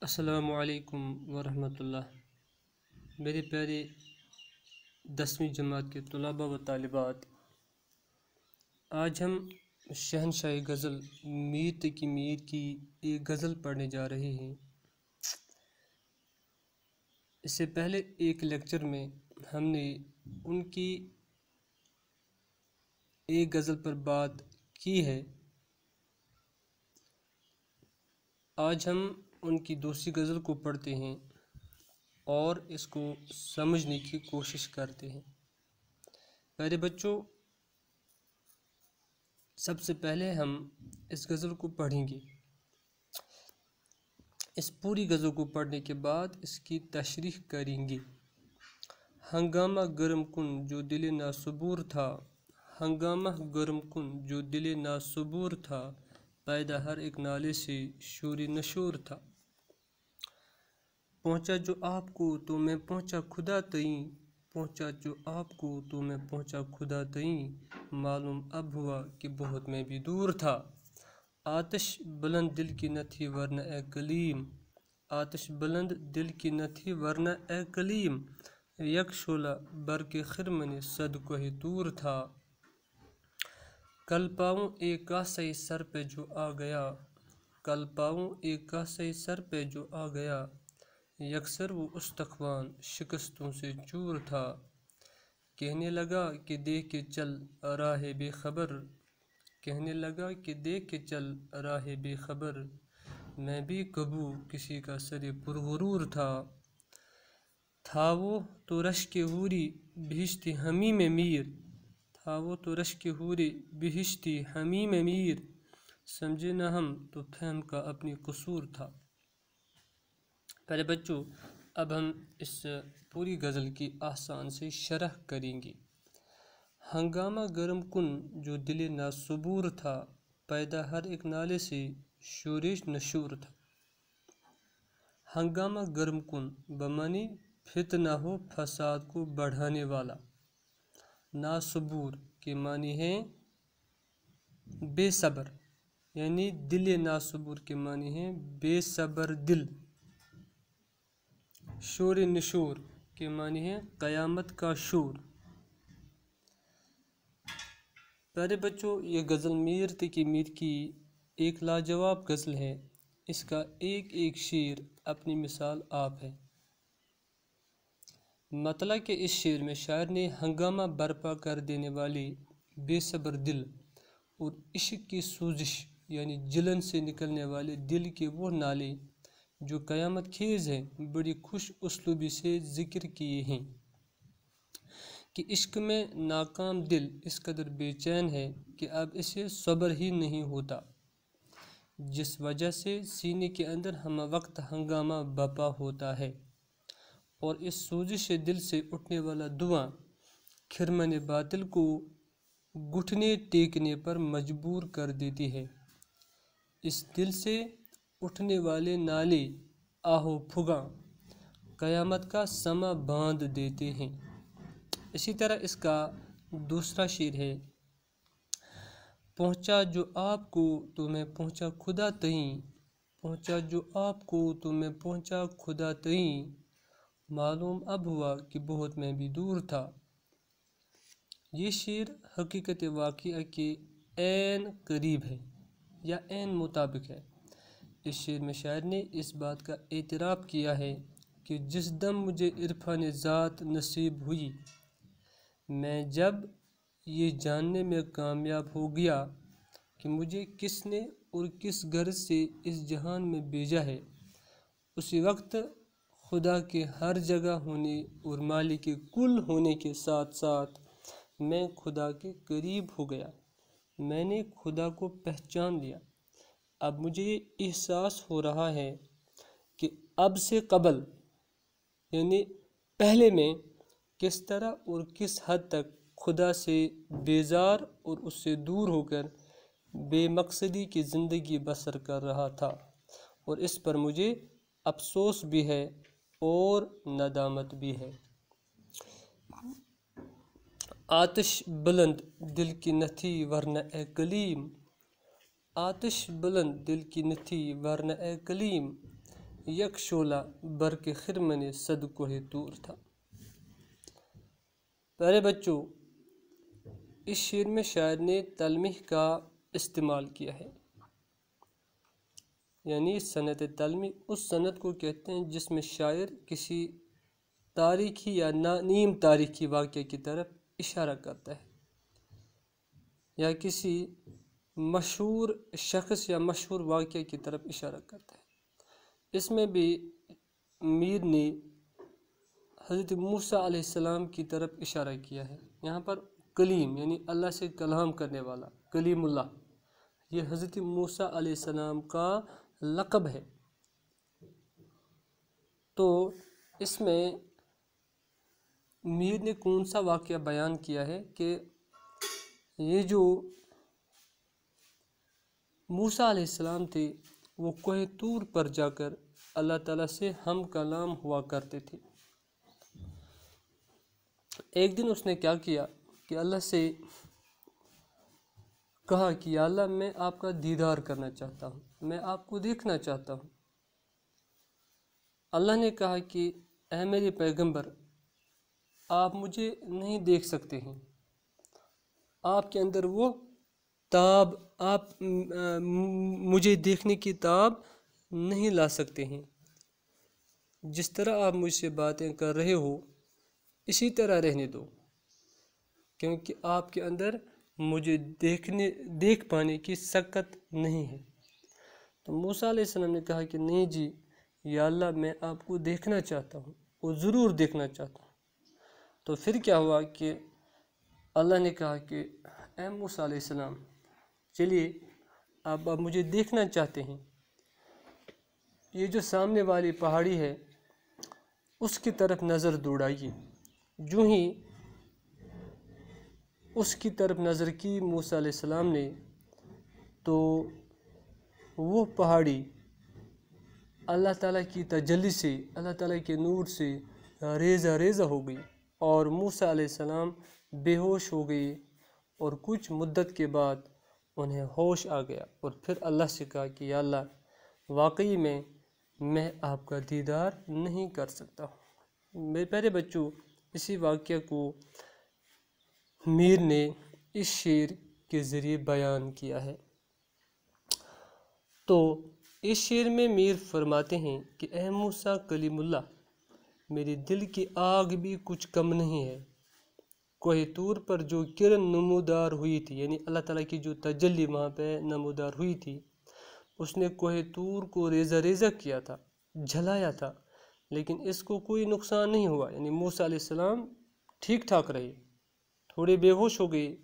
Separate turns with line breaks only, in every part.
السلام علیکم ورحمۃ اللہ۔ میرے پیارے 10ویں جماعت کے طلباء و طالبات، آج ہم شہنشاہ غزل میر تقی میر کی ایک غزل پڑھنے جا رہے ہیں۔ اس سے پہلے ایک لیکچر میں ہم نے ان کی ایک غزل پر بات کی ہے۔ آج ہم ان کی دوسری غزل کو پڑھتے ہیں اور اس کو سمجھنے کی کوشش کرتے ہیں۔ پیارے بچوں، سب سے پہلے ہم اس غزل کو پڑھیں گے۔ اس پوری غزل کو پڑھنے کے بعد اس کی تشریح کریں گے۔ ہنگامہ گرم کن جو دل ناصبور تھا، ہنگامہ گرم کن جو دل ناصبور تھا، پیدا ہر ایک نالے سے شور نشور تھا۔ پہنچا جو آپ کو تو میں پہنچا خدا تئیں، پہنچا جو آپ کو تو میں پہنچا خدا تئیں، معلوم اب ہوا کہ بہت میں بھی دور تھا۔ آتش بلند دل کی نہ تھی ورنہ اے کلیم، آتش بلند دل کی نہ تھی ورنہ اے کلیم، یک شعلہ برق خرمن صد کوہ طور تھا۔ کل پاؤں ایک کاسہ سر پہ جو آ گیا، کل پاؤں ایک کاسہ سر پہ جو آ گیا، یکسر وہ استخوان شکستوں سے چور تھا۔ کہنے لگا کہ دیکھ کے چل راہ بے خبر، کہنے لگا کہ دیکھ کے چل راہ بے خبر، میں بھی کبو کسی کا سر پرغرور تھا۔ تھا وہ تو رشک حوری بہشتی حمیم میر، تھا وہ تو رشک حوری بہشتی حمیم میر، سمجھے نہ ہم تو فہم کا اپنی قصور تھا۔ پہلے بچوں، اب ہم اس پوری غزل کی آسان سے شرح کریں گے۔ ہنگامہ گرم کن جو دل ناصبور تھا، پیدا ہر ایک نالے سے شورش نشور تھا۔ ہنگامہ گرم کن بمعنی فتنہ و فساد کو بڑھانے والا، ناصبور کے معنی ہے بے صبر، یعنی دل ناصبور کے معنی ہے بے صبر دل۔ شور نشور کے معنی ہے قیامت کا شور۔ پیارے بچوں، یہ غزل میر تقی میر کی ایک لاجواب غزل ہے۔ اس کا ایک ایک شعر اپنی مثال آپ ہے۔ مطلب کہ اس شعر میں شاعر نے ہنگامہ برپا کر دینے والے بے صبر دل اور عشق کی سوزش یعنی جلن سے نکلنے والے دل کے وہ نالے جو قیامت خیز ہیں، بڑی خوش اسلوبی سے ذکر کیے ہیں کہ عشق میں ناکام دل اس قدر بے چین ہے کہ اب اسے صبر ہی نہیں ہوتا، جس وجہ سے سینے کے اندر ہم وقت ہنگامہ بپا ہوتا ہے، اور اس سوزش دل سے اٹھنے والا دھواں خرمن باطل کو گھٹنے ٹیکنے پر مجبور کر دیتی ہے۔ اس دل سے اٹھنے والے نالے آہو پھگاں قیامت کا سما باندھ دیتے ہیں۔ اسی طرح اس کا دوسرا شعر ہے، پہنچا جو آپ کو تو میں پہنچا خدا تئیں، پہنچا جو آپ کو تو میں پہنچا خدا تئیں، معلوم اب ہوا کہ بہت میں بھی دور تھا۔ یہ شعر حقیقت واقعہ کے عین قریب ہے یا عین مطابق ہے۔ اس شعر میں شاعر نے اس بات کا اعتراف کیا ہے کہ جس دم مجھے عرفان ذات نصیب ہوئی، میں جب یہ جاننے میں کامیاب ہو گیا کہ مجھے کس نے اور کس غرض سے اس جہان میں بھیجا ہے، اسی وقت خدا کے ہر جگہ ہونے اور مالک کل ہونے کے ساتھ ساتھ میں خدا کے قریب ہو گیا، میں نے خدا کو پہچان لیا۔ اب مجھے یہ احساس ہو رہا ہے کہ اب سے قبل یعنی پہلے میں کس طرح اور کس حد تک خدا سے بیزار اور اس سے دور ہو کر بے مقصدی کی زندگی بسر کر رہا تھا، اور اس پر مجھے افسوس بھی ہے اور ندامت بھی ہے۔ آتش بلند دل کی نہ تھی ورنہ اے کلیم، آتش بلند دل کی نہ تھی ورنہ اے کلیم، یک شعلہ برق خرمن صد کوہ طور تھا۔ پیارے بچوں، اس شعر میں شاعر نے تلمیح کا استعمال کیا ہے، یعنی صنعت تلمیح اس صنعت کو کہتے ہیں جس میں شاعر کسی تاریخی یا نیم تاریخی واقعے کی طرف اشارہ کرتا ہے یا کسی مشہور شخص یا مشہور واقعے کی طرف اشارہ کرتا ہے۔ اس میں بھی میر نے حضرت موسیٰ علیہ السلام کی طرف اشارہ کیا ہے۔ یہاں پر کلیم یعنی اللہ سے کلام کرنے والا، کلیم اللہ، یہ حضرت موسیٰ علیہ السلام کا لقب ہے۔ تو اس میں میر نے کون سا واقعہ بیان کیا ہے کہ یہ جو موسیٰ علیہ السلام تھے وہ کوہ طور پر جا کر اللہ تعالیٰ سے ہم کلام ہوا کرتے تھے۔ ایک دن اس نے کیا کیا کہ اللہ سے کہا کہ یا اللہ میں آپ کا دیدار کرنا چاہتا ہوں، میں آپ کو دیکھنا چاہتا ہوں۔ اللہ نے کہا کہ اے میرے پیغمبر، آپ مجھے نہیں دیکھ سکتے ہیں، آپ کے اندر وہ تاب، آپ مجھے دیکھنے کی تاب نہیں لا سکتے ہیں۔ جس طرح آپ مجھ سے باتیں کر رہے ہو اسی طرح رہنے دو، کیونکہ آپ کے اندر مجھے دیکھ پانے کی سکت نہیں ہے۔ تو موسیٰ علیہ السلام نے کہا کہ نہیں جی یا اللہ، میں آپ کو دیکھنا چاہتا ہوں، وہ ضرور دیکھنا چاہتا ہوں۔ تو پھر کیا ہوا کہ اللہ نے کہا کہ اے موسیٰ علیہ السلام، چلیے آپ مجھے دیکھنا چاہتے ہیں، یہ جو سامنے والی پہاڑی ہے اس کی طرف نظر دوڑائیے۔ جو ہی اس کی طرف نظر کی موسیٰ علیہ السلام نے تو وہ پہاڑی اللہ تعالیٰ کی تجلی سے، اللہ تعالیٰ کے نور سے ریزہ ریزہ ہو گئی اور موسیٰ علیہ السلام بے ہوش ہو گئی، اور کچھ مدت کے بعد انہیں ہوش آ گیا، اور پھر اللہ سے کہا کہ یا اللہ، واقعی میں آپ کا دیدار نہیں کر سکتا ہوں۔ میرے پیارے بچوں، اسی واقعہ کو میر نے اس شعر کے ذریعے بیان کیا ہے۔ تو اس شعر میں میر فرماتے ہیں کہ اے موسیٰ کلیم اللہ، میرے دل کی آگ بھی کچھ کم نہیں ہے۔ کوہ طور پر جو کرن نمودار ہوئی تھی، یعنی اللہ تعالیٰ کی جو تجلی وہاں پہ نمودار ہوئی تھی، اس نے کوہ طور کو ریزہ ریزہ کیا تھا، جلایا تھا، لیکن اس کو کوئی نقصان نہیں ہوا، یعنی موسیٰ علیہ السلام ٹھیک ٹھاک رہے، تھوڑے بے ہوش ہو گئے،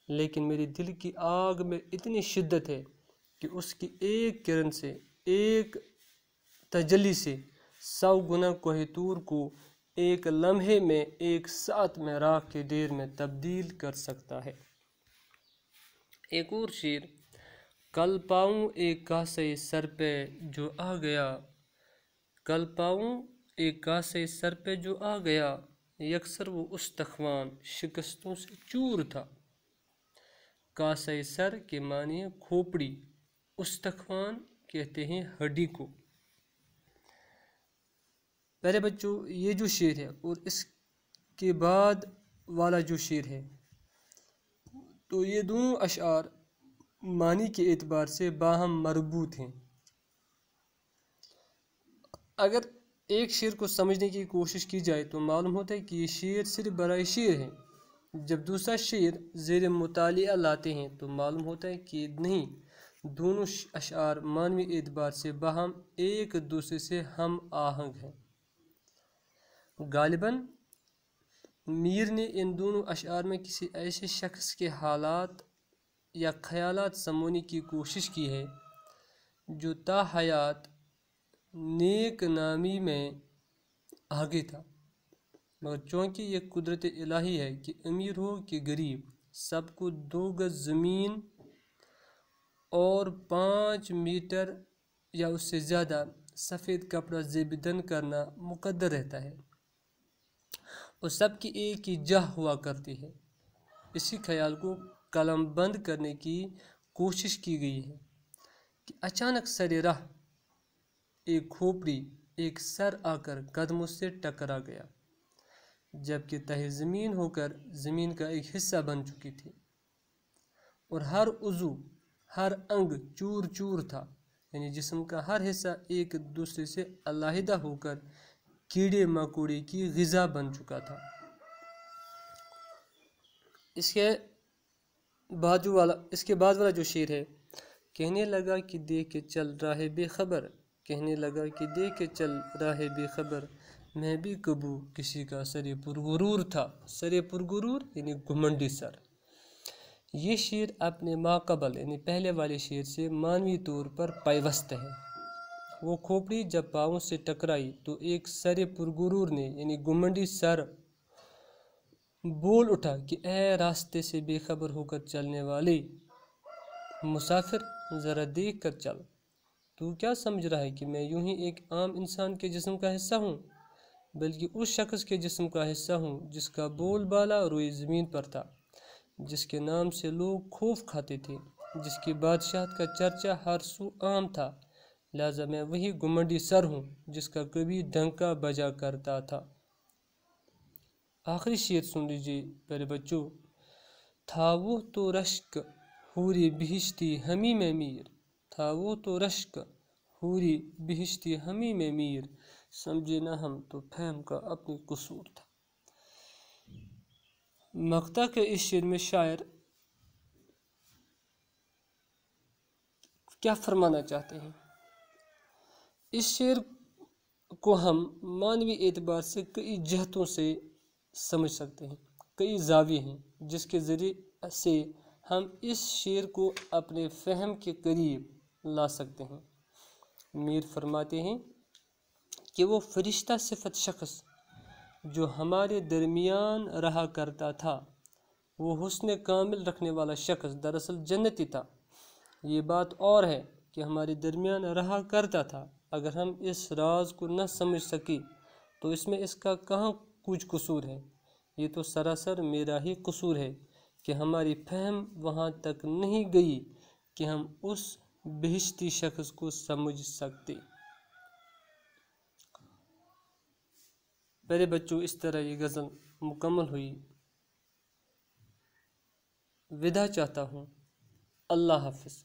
لیکن میرے دل کی آگ میں اتنی شدت ہے کہ اس کی ایک کرن سے، ایک تجلی سے 100 گنا کوہ طور کو ایک لمحے میں، ایک ساتھ میں، راکھ کے ڈھیر میں تبدیل کر سکتا ہے۔ ایک اور شعر، کل پاؤں ایک کاسے سر پہ جو آ گیا، کل پاؤں ایک کاسے سر پہ جو آ گیا، یکسر وہ استخوان شکستوں سے چور تھا۔ کاسے سر کے معنی ہے کھوپڑی، استخوان کہتے ہیں ہڈی کو۔ پہلے بچوں، یہ جو شعر ہے اور اس کے بعد والا جو شعر ہے، تو یہ دونوں اشعار معنی کے اعتبار سے باہم مربوط ہیں۔ اگر ایک شعر کو سمجھنے کی کوشش کی جائے تو معلوم ہوتا ہے کہ یہ شعر صرف برائے شعر ہے، جب دوسرا شعر زیر مطالعہ لاتے ہیں تو معلوم ہوتا ہے کہ نہیں، دونوں اشعار معنوی اعتبار سے باہم ایک دوسرے سے ہم آہنگ ہیں۔ غالباً میر نے ان دونوں اشعار میں کسی ایسے شخص کے حالات یا خیالات سمونے کی کوشش کی ہے جو تا حیات نیک نامی میں آگے تھا، مگر چونکہ یہ قدرت الہی ہے کہ امیر ہو کہ غریب، سب کو 2 گز زمین اور 5 میٹر یا اس سے زیادہ سفید کپڑا زیب بدن کرنا مقدر رہتا ہے، اور سب کی ایک ہی جاہ ہوا کرتی ہے۔ اسی خیال کو قلم بند کرنے کی کوشش کی گئی ہے کہ اچانک سر راہ ایک کھوپڑی ایک سر آ کر قدموں سے ٹکرا گیا، جبکہ تہ زمین ہو کر زمین کا ایک حصہ بن چکی تھی، اور ہر عضو ہر انگ چور چور تھا، یعنی جسم کا ہر حصہ ایک دوسرے سے علیحدہ ہو کر کیڑے مکوڑے کی غذا بن چکا تھا۔ اس کے بعد والا جو شعر ہے، کہنے لگا کہ دیکھ کے چل راہ بے خبر، کہنے لگا کہ دیکھ کے چل راہ بے خبر، میں بھی کبو کسی کا سر پرغرور تھا۔ سر پرغرور یعنی گھمنڈی سر۔ یہ شعر اپنے ماقبل یعنی پہلے والے شعر سے معنوی طور پر پیوست ہے۔ وہ کھوپڑی جب پاؤں سے ٹکرائی تو ایک سر پرغرور نے یعنی گھمنڈی سر بول اٹھا کہ اے راستے سے بے خبر ہو کر چلنے والے مسافر، ذرا دیکھ کر چل، تو کیا سمجھ رہا ہے کہ میں یوں ہی ایک عام انسان کے جسم کا حصہ ہوں، بلکہ اس شخص کے جسم کا حصہ ہوں جس کا بول بالا روئے زمین پر تھا، جس کے نام سے لوگ خوف کھاتے تھے، جس کی بادشاہت کا چرچا ہر سو عام تھا، لہذا میں وہی گھمنڈی سر ہوں جس کا کبھی ڈنکا بجا کرتا تھا۔ آخری شعر سن لیجیے پیارے بچوں۔ تھا وہ تو رشک حوری بہشتی ہمی میں میر، تھا وہ تو رشک حوری بہشتی ہمی میں میر، سمجھے نہ ہم تو فہم کا اپنی قصور تھا۔ مقطع کے اس شعر میں شاعر کیا فرمانا چاہتے ہیں؟ اس شعر کو ہم معنوی اعتبار سے کئی جہتوں سے سمجھ سکتے ہیں، کئی زاویے ہیں جس کے ذریعے سے ہم اس شعر کو اپنے فہم کے قریب لا سکتے ہیں۔ میر فرماتے ہیں کہ وہ فرشتہ صفت شخص جو ہمارے درمیان رہا کرتا تھا، وہ حسن کامل رکھنے والا شخص دراصل جنتی تھا۔ یہ بات اور ہے کہ ہمارے درمیان رہا کرتا تھا، اگر ہم اس راز کو نہ سمجھ سکے تو اس میں اس کا کہاں کچھ قصور ہے؟ یہ تو سراسر میرا ہی قصور ہے کہ ہماری فہم وہاں تک نہیں گئی کہ ہم اس بہشتی شخص کو سمجھ سکتے۔ میرے بچوں، اس طرح یہ غزل مکمل ہوئی۔ وداع چاہتا ہوں۔ اللہ حافظ۔